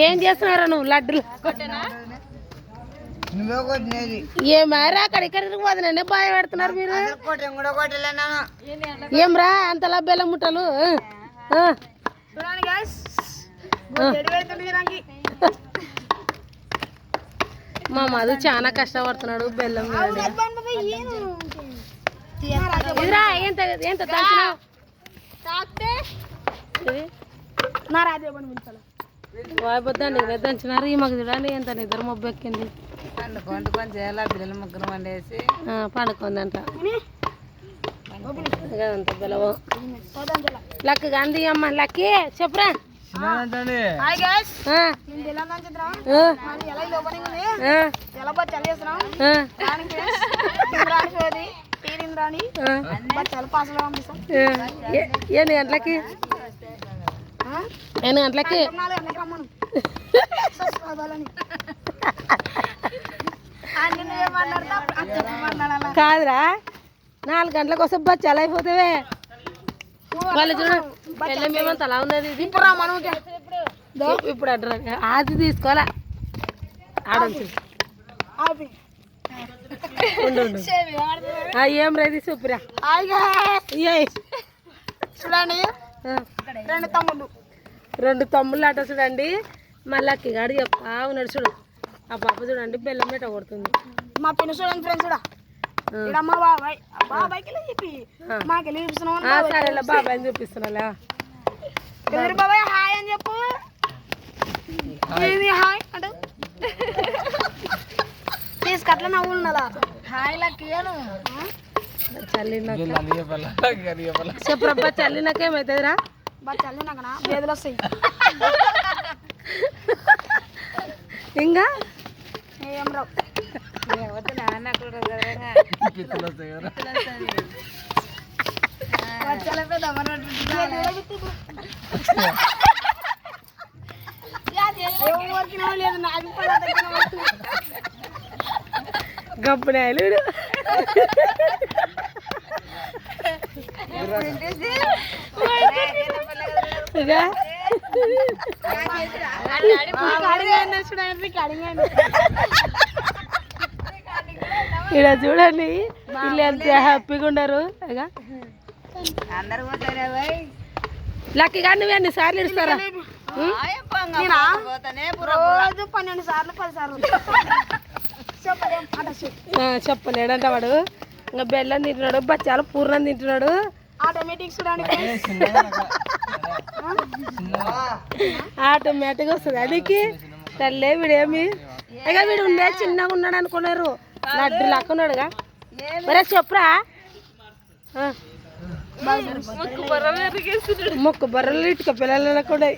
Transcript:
ఏం చేస్తున్నారా నువ్వు లడ్డులు ఏమారా అక్కడ ఇక్కడ పోదనండి బాగా పెడుతున్నారు మీరు ఏం రా అంతలా బెల్లం ముట్టలు మా మధు చాలా కష్టపడుతున్నాడు బెల్లం ఇదిరా ఎంత ఎంత వాయిపోద్దండి దంచినారు ఈ మగ చూడండి ఎంత నిద్ర మొబ్బు ఎక్కింది పిల్లలు ముగ్గురు వండేసి పండుకుందంట అంత బెల్లము లక్కి గాంధీ అమ్మ లక్కి చెప్పురా ఎన్ని గంటలకి ఎన్ని గంటలకి కాదురా 4 గంటలకు వస్తే బచ్చాలు అయిపోతావే వాళ్ళు చూడ పెళ్ళ మేమంత అలా ఉన్నది ఇది ఇప్పుడు అడ్రా అది తీసుకోవాలా ఆడొచ్చు ఏం రైతు చూపురా చూడండి 2 తమ్ముళ్ళు అట చూడండి మళ్ళీ అక్కిగాడు చెప్తా ఉన్నాడు చూడు ఆ పాప చూడండి బెల్లం పెట్ట కొడుతుంది మా పిల్ల చూడండి ఫ్రెండ్స్ కూడా సరేలే బాబాయ్ అని చూపిస్తున్నా బాబాయ్ హాయ్ అని చెప్పు హాయ్ అంటూ తీసుకట్ల నవ్వున్నదా హాయ్ లక్కను చెప్పురబ్బా చల్లినాకేమవుతుందిరా చల్లినాకనా బేదలు వస్తాయి ఇంకా ఏం రావు గబ్బునాయలు ఇక్కడ చూడండి వీళ్ళు ఎంత హ్యాపీగా ఉన్నారు లక్కీ కానీ నువ్వు ఎన్ని సార్లు ఇస్తారా 12 సార్లు 10 సార్లు చెప్పలేడంట వాడు ఇంకా బెల్లం తింటున్నాడు బచ్చాలు పూర్ణం తింటున్నాడు ఆటోమేటిక్ ఆటోమేటిక్ వస్తుంది అదికి తల్లే వీడేమి ఇక వీడు ఉండే చిన్నగా ఉన్నాడు అనుకున్నారు లడ్డు లాక్క ఉన్నాడుగా మరే చెప్పురా మొక్కు బర్రెలు ఇటుక పిల్లలు కూడా